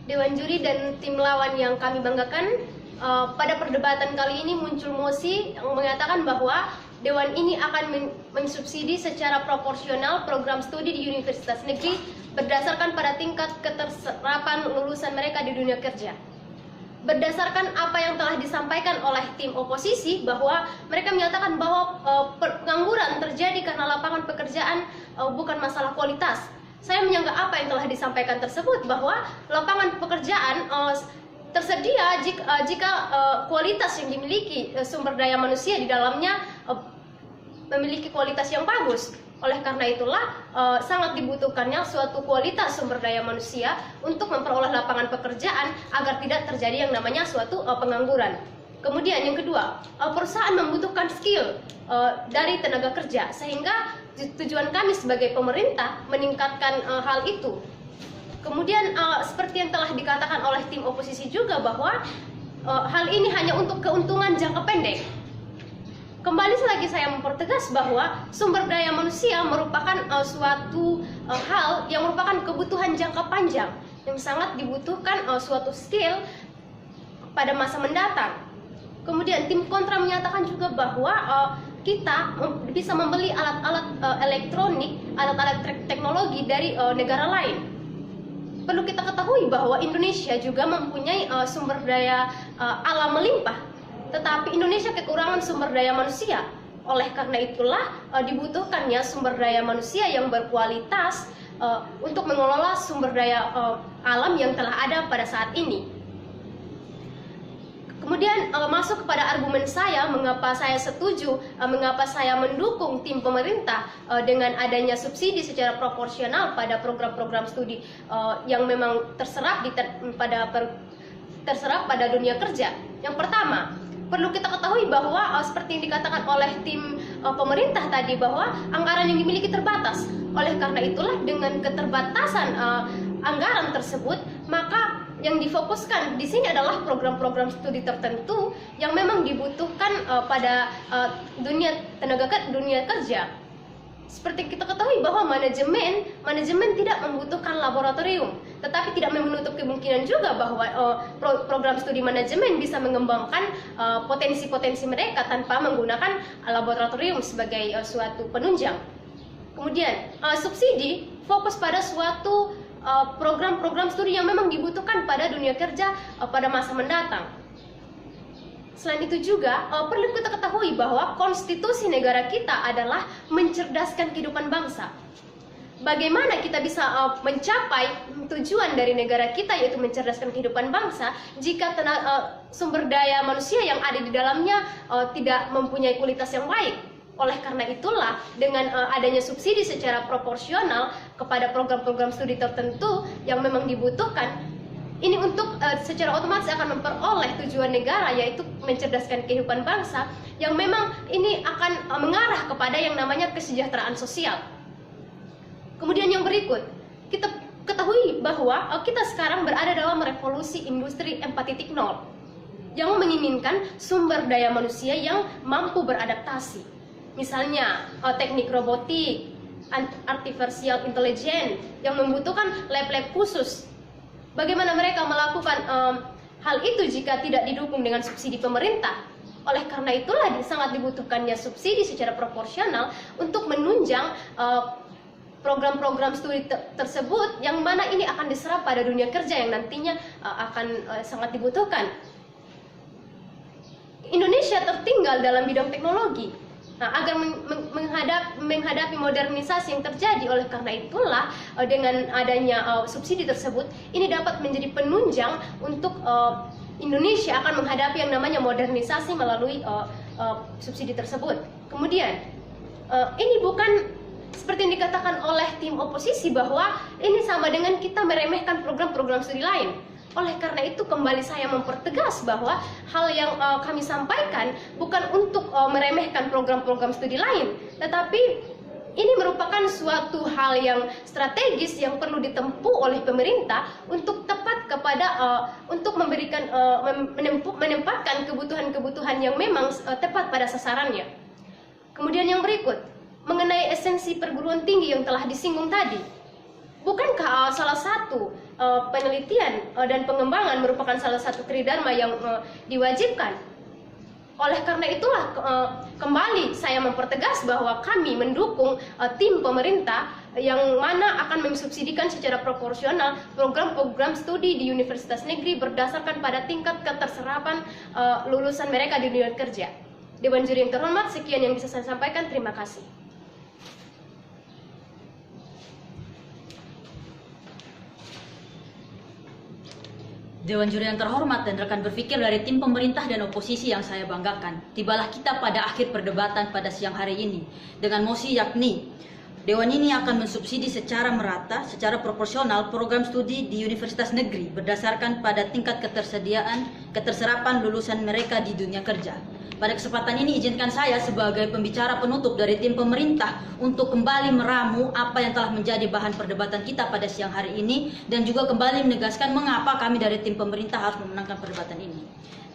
Dewan Juri dan tim lawan yang kami banggakan, pada perdebatan kali ini muncul mosi yang mengatakan bahwa Dewan ini akan mensubsidi secara proporsional program studi di universitas negeri berdasarkan pada tingkat keterserapan lulusan mereka di dunia kerja. Berdasarkan apa yang telah disampaikan oleh tim oposisi, bahwa mereka menyatakan bahwa pengangguran terjadi karena lapangan pekerjaan bukan masalah kualitas. Saya menyanggah apa yang telah disampaikan tersebut, bahwa lapangan pekerjaan tersedia jika kualitas yang dimiliki sumber daya manusia di dalamnya memiliki kualitas yang bagus. Oleh karena itulah sangat dibutuhkannya suatu kualitas sumber daya manusia untuk memperoleh lapangan pekerjaan agar tidak terjadi yang namanya suatu pengangguran. Kemudian yang kedua, perusahaan membutuhkan skill dari tenaga kerja, sehingga tujuan kami sebagai pemerintah meningkatkan hal itu. Kemudian seperti yang telah dikatakan oleh tim oposisi juga, bahwa hal ini hanya untuk keuntungan jangka pendek. Kembali lagi saya mempertegas bahwa sumber daya manusia merupakan suatu hal yang merupakan kebutuhan jangka panjang yang sangat dibutuhkan suatu skill pada masa mendatang. Kemudian tim kontra menyatakan juga bahwa kita bisa membeli alat-alat elektronik, alat-alat teknologi dari negara lain. Perlu kita ketahui bahwa Indonesia juga mempunyai sumber daya alam melimpah, tetapi Indonesia kekurangan sumber daya manusia. Oleh karena itulah dibutuhkannya sumber daya manusia yang berkualitas untuk mengelola sumber daya alam yang telah ada pada saat ini. Kemudian masuk kepada argumen saya, mengapa saya setuju, mengapa saya mendukung tim pemerintah dengan adanya subsidi secara proporsional pada program-program studi yang memang terserap pada dunia kerja. Yang pertama, perlu kita ketahui bahwa seperti yang dikatakan oleh tim pemerintah tadi, bahwa anggaran yang dimiliki terbatas. Oleh karena itulah dengan keterbatasan anggaran tersebut, maka yang difokuskan di sini adalah program-program studi tertentu yang memang dibutuhkan pada dunia kerja. Seperti kita ketahui bahwa manajemen tidak membutuhkan laboratorium, tetapi tidak menutup kemungkinan juga bahwa program studi manajemen bisa mengembangkan potensi-potensi mereka tanpa menggunakan laboratorium sebagai suatu penunjang. Kemudian subsidi fokus pada suatu program-program studi yang memang dibutuhkan pada dunia kerja pada masa mendatang. Selain itu juga perlu kita ketahui bahwa konstitusi negara kita adalah mencerdaskan kehidupan bangsa. Bagaimana kita bisa mencapai tujuan dari negara kita, yaitu mencerdaskan kehidupan bangsa, jika sumber daya manusia yang ada di dalamnya tidak mempunyai kualitas yang baik. Oleh karena itulah dengan adanya subsidi secara proporsional kepada program-program studi tertentu yang memang dibutuhkan, ini untuk secara otomatis akan memperoleh tujuan negara, yaitu mencerdaskan kehidupan bangsa, yang memang ini akan mengarah kepada yang namanya kesejahteraan sosial. Kemudian yang berikut, kita ketahui bahwa kita sekarang berada dalam revolusi industri 4.0 yang menginginkan sumber daya manusia yang mampu beradaptasi. Misalnya teknik robotik, artificial intelligence yang membutuhkan lab-lab khusus. Bagaimana mereka melakukan hal itu jika tidak didukung dengan subsidi pemerintah? Oleh karena itulah sangat dibutuhkannya subsidi secara proporsional untuk menunjang program-program studi tersebut, yang mana ini akan diserap pada dunia kerja yang nantinya akan sangat dibutuhkan. Indonesia tertinggal dalam bidang teknologi. Agar menghadapi modernisasi yang terjadi. Oleh karena itulah dengan adanya subsidi tersebut, ini dapat menjadi penunjang untuk Indonesia akan menghadapi yang namanya modernisasi melalui subsidi tersebut. Kemudian ini bukan seperti yang dikatakan oleh tim oposisi bahwa ini sama dengan kita meremehkan program-program studi lain. Oleh karena itu kembali saya mempertegas bahwa hal yang kami sampaikan bukan untuk meremehkan program-program studi lain, tetapi ini merupakan suatu hal yang strategis yang perlu ditempuh oleh pemerintah untuk tepat kepada untuk memberikan menempatkan kebutuhan-kebutuhan yang memang tepat pada sasarannya. Kemudian yang berikut, mengenai esensi perguruan tinggi yang telah disinggung tadi. Bukankah salah satu penelitian dan pengembangan merupakan salah satu tridharma yang diwajibkan. Oleh karena itulah kembali saya mempertegas bahwa kami mendukung tim pemerintah yang mana akan mensubsidikan secara proporsional program-program studi di universitas negeri berdasarkan pada tingkat keterserapan lulusan mereka di dunia kerja. Dewan Juri yang terhormat, sekian yang bisa saya sampaikan. Terima kasih. Dewan Juri yang terhormat dan rekan berpikir dari tim pemerintah dan oposisi yang saya banggakan, tibalah kita pada akhir perdebatan pada siang hari ini dengan mosi yakni Dewan ini akan mensubsidi secara merata, secara proporsional program studi di universitas negeri berdasarkan pada tingkat keterserapan lulusan mereka di dunia kerja. Pada kesempatan ini izinkan saya sebagai pembicara penutup dari tim pemerintah untuk kembali meramu apa yang telah menjadi bahan perdebatan kita pada siang hari ini dan juga kembali menegaskan mengapa kami dari tim pemerintah harus memenangkan perdebatan ini.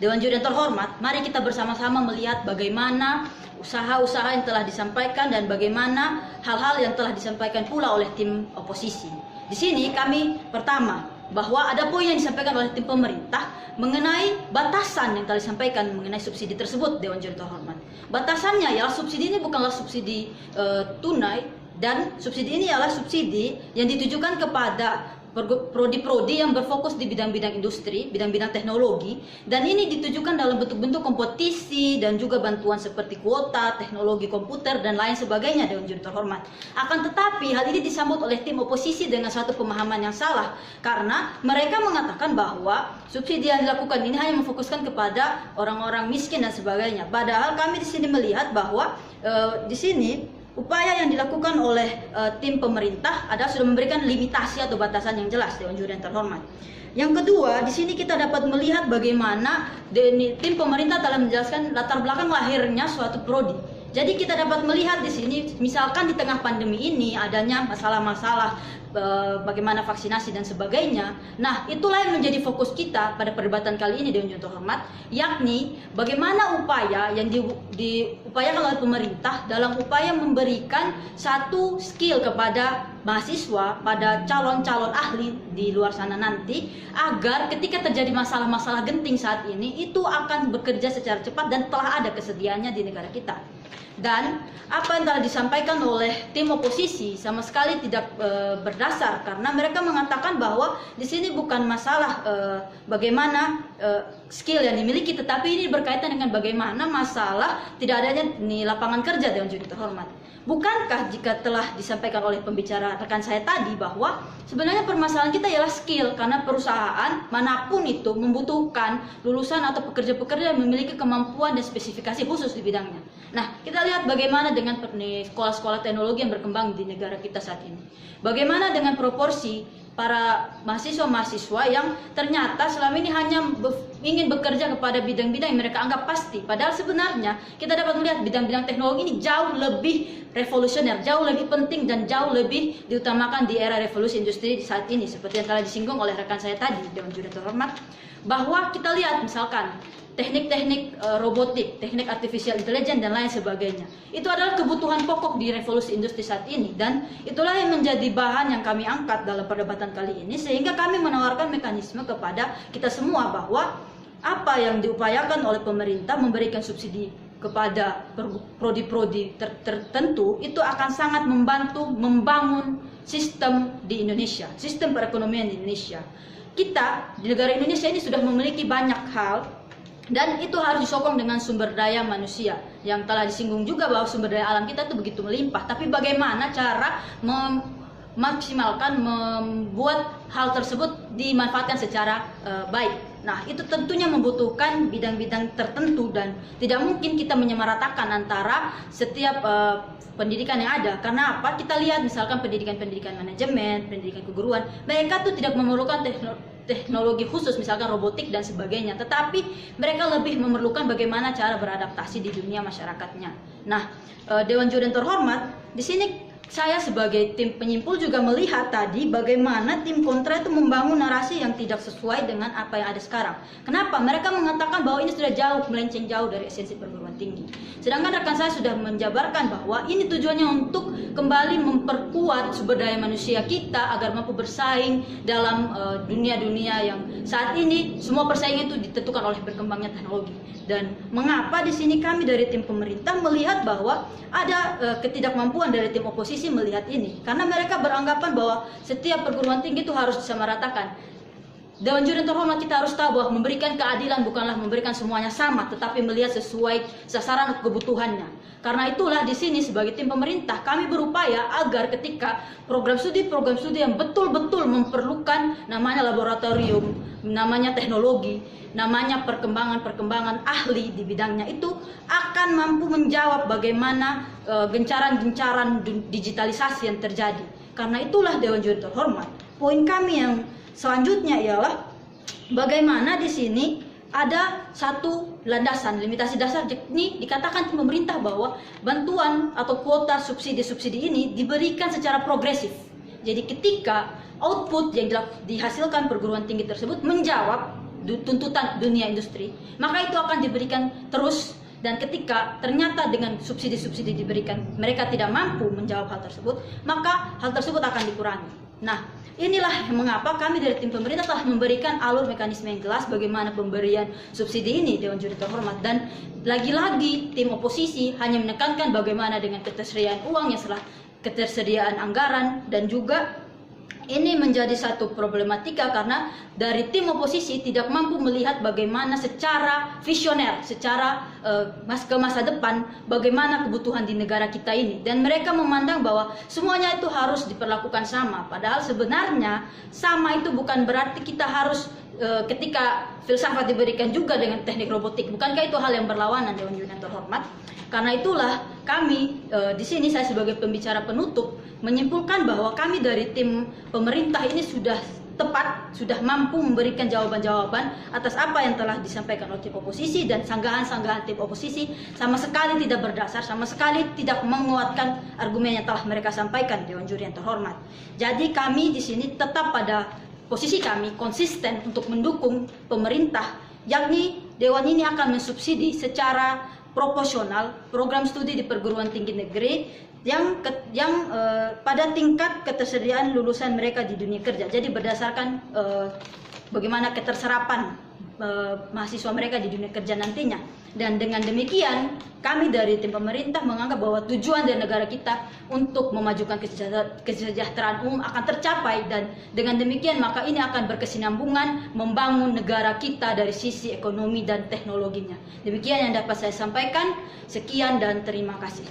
Dewan Juri yang terhormat, mari kita bersama-sama melihat bagaimana usaha-usaha yang telah disampaikan dan bagaimana hal-hal yang telah disampaikan pula oleh tim oposisi. Di sini kami pertama bahwa ada poin yang disampaikan oleh tim pemerintah mengenai batasan yang telah disampaikan mengenai subsidi tersebut. Dewan Juri terhormat, batasannya ialah subsidi ini bukanlah subsidi tunai, dan subsidi ini adalah subsidi yang ditujukan kepada prodi-prodi yang berfokus di bidang-bidang industri, bidang-bidang teknologi, dan ini ditujukan dalam bentuk-bentuk kompetisi dan juga bantuan seperti kuota, teknologi komputer, dan lain sebagainya. Dewan Juri terhormat, akan tetapi hal ini disambut oleh tim oposisi dengan satu pemahaman yang salah, karena mereka mengatakan bahwa subsidi yang dilakukan ini hanya memfokuskan kepada orang-orang miskin dan sebagainya. Padahal kami di sini melihat bahwa di sini upaya yang dilakukan oleh tim pemerintah adalah sudah memberikan limitasi atau batasan yang jelas. Dewan Juri yang terhormat, yang kedua, di sini kita dapat melihat bagaimana tim pemerintah telah menjelaskan latar belakang lahirnya suatu prodi. Jadi kita dapat melihat di sini, misalkan di tengah pandemi ini adanya masalah-masalah bagaimana vaksinasi dan sebagainya. Nah, itulah yang menjadi fokus kita pada perdebatan kali ini, Dewan Juri terhormat, yakni bagaimana upaya yang diupayakan oleh pemerintah dalam upaya memberikan satu skill kepada mahasiswa, pada calon-calon ahli di luar sana nanti, agar ketika terjadi masalah-masalah genting saat ini itu akan bekerja secara cepat dan telah ada kesediaannya di negara kita. Dan apa yang telah disampaikan oleh tim oposisi sama sekali tidak berdasar, karena mereka mengatakan bahwa di sini bukan masalah bagaimana skill yang dimiliki, tetapi ini berkaitan dengan bagaimana masalah tidak adanya di lapangan kerja. Dewan Juri terhormat, bukankah jika telah disampaikan oleh pembicara rekan saya tadi bahwa sebenarnya permasalahan kita ialah skill, karena perusahaan manapun itu membutuhkan lulusan atau pekerja-pekerja yang memiliki kemampuan dan spesifikasi khusus di bidangnya. Nah, kita lihat bagaimana dengan sekolah-sekolah teknologi yang berkembang di negara kita saat ini. Bagaimana dengan proporsi para mahasiswa-mahasiswa yang ternyata selama ini hanya ingin bekerja kepada bidang-bidang yang mereka anggap pasti. Padahal sebenarnya kita dapat melihat bidang-bidang teknologi ini jauh lebih revolusioner, jauh lebih penting dan jauh lebih diutamakan di era revolusi industri saat ini. Seperti yang telah disinggung oleh rekan saya tadi, Dewan Juri terhormat, bahwa kita lihat misalkan teknik-teknik robotik, teknik artificial intelligence dan lain sebagainya. Itu adalah kebutuhan pokok di revolusi industri saat ini, dan itulah yang menjadi bahan yang kami angkat dalam perdebatan kali ini, sehingga kami menawarkan mekanisme kepada kita semua bahwa apa yang diupayakan oleh pemerintah memberikan subsidi kepada prodi-prodi tertentu itu akan sangat membantu membangun sistem di Indonesia, sistem perekonomian di Indonesia. Kita di negara Indonesia ini sudah memiliki banyak hal, dan itu harus disokong dengan sumber daya manusia yang telah disinggung juga bahwa sumber daya alam kita itu begitu melimpah. Tapi bagaimana cara memaksimalkan, membuat hal tersebut dimanfaatkan secara baik. Nah, itu tentunya membutuhkan bidang-bidang tertentu, dan tidak mungkin kita menyamaratakan antara setiap pendidikan yang ada. Karena apa? Kita lihat misalkan pendidikan manajemen, pendidikan keguruan, mereka tuh tidak memerlukan teknologi khusus, misalkan robotik dan sebagainya, tetapi mereka lebih memerlukan bagaimana cara beradaptasi di dunia masyarakatnya. Nah, Dewan Juri yang terhormat, di sini saya sebagai tim penyimpul juga melihat tadi bagaimana tim kontra itu membangun narasi yang tidak sesuai dengan apa yang ada sekarang. Kenapa? Mereka mengatakan bahwa ini sudah jauh, melenceng jauh dari esensi perguruan tinggi. Sedangkan rekan saya sudah menjabarkan bahwa ini tujuannya untuk kembali memperkuat sumber daya manusia kita agar mampu bersaing dalam dunia-dunia yang saat ini semua persaingan itu ditentukan oleh berkembangnya teknologi. Dan mengapa di sini kami dari tim pemerintah melihat bahwa ada ketidakmampuan dari tim oposisi melihat ini, karena mereka beranggapan bahwa setiap perguruan tinggi itu harus disamaratakan. Dewan Juri yang terhormat, kita harus tahu bahwa memberikan keadilan bukanlah memberikan semuanya sama, tetapi melihat sesuai sasaran kebutuhannya. Karena itulah di sini sebagai tim pemerintah kami berupaya agar ketika program studi yang betul-betul memerlukan namanya laboratorium, namanya teknologi, namanya perkembangan ahli di bidangnya itu akan mampu menjawab bagaimana gencaran-gencaran digitalisasi yang terjadi. Karena itulah Dewan Juri terhormat, poin kami yang selanjutnya ialah bagaimana di sini ada satu landasan limitasi dasar, yakni dikatakan tim pemerintah bahwa bantuan atau kuota subsidi ini diberikan secara progresif. Jadi ketika output yang dihasilkan perguruan tinggi tersebut menjawab tuntutan dunia industri, maka itu akan diberikan terus. Dan ketika ternyata dengan subsidi diberikan mereka tidak mampu menjawab hal tersebut, maka hal tersebut akan dikurangi. Nah, inilah mengapa kami dari tim pemerintah telah memberikan alur mekanisme yang jelas bagaimana pemberian subsidi ini, Dewan Juri terhormat. Dan lagi-lagi tim oposisi hanya menekankan bagaimana dengan ketersediaan uang, ketersediaan anggaran, dan juga ini menjadi satu problematika karena dari tim oposisi tidak mampu melihat bagaimana secara visioner, secara ke masa depan, bagaimana kebutuhan di negara kita ini. Dan mereka memandang bahwa semuanya itu harus diperlakukan sama. Padahal sebenarnya sama itu bukan berarti kita harus ketika filsafat diberikan juga dengan teknik robotik. Bukankah itu hal yang berlawanan, Dewan Juri yang terhormat? Karena itulah kami di sini, saya sebagai pembicara penutup menyimpulkan bahwa kami dari tim pemerintah ini sudah tepat, sudah mampu memberikan jawaban-jawaban atas apa yang telah disampaikan oleh tim oposisi, dan sanggahan-sanggahan tim oposisi sama sekali tidak berdasar, sama sekali tidak menguatkan argumen yang telah mereka sampaikan, Dewan Juri yang terhormat. Jadi kami di sini tetap pada posisi kami konsisten untuk mendukung pemerintah, yakni Dewan ini akan mensubsidi secara proporsional program studi di perguruan tinggi negeri yang pada tingkat ketersediaan lulusan mereka di dunia kerja. Jadi berdasarkan bagaimana keterserapan mahasiswa mereka di dunia kerja nantinya. Dan dengan demikian kami dari tim pemerintah menganggap bahwa tujuan dari negara kita untuk memajukan kesejahteraan umum akan tercapai, dan dengan demikian maka ini akan berkesinambungan membangun negara kita dari sisi ekonomi dan teknologinya. Demikian yang dapat saya sampaikan. Sekian dan terima kasih.